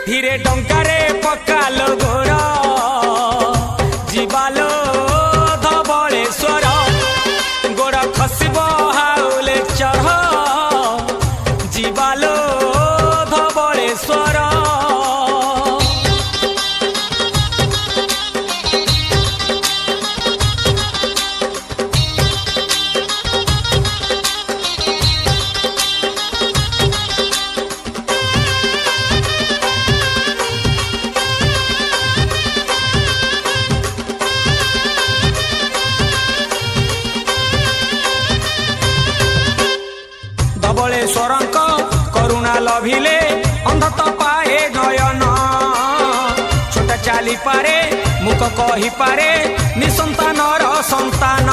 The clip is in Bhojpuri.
धीरे टंकारे पकालो गोड़ जीवालो धवलेश्वर गोड़ खसब हाउले चढ़ जीवालो धवलेश्वर धवलेश्वरंक करुणा लभिले अंधत पाए नयन छोटा चाली पारे मुख कही पारे निसंतानर संतान।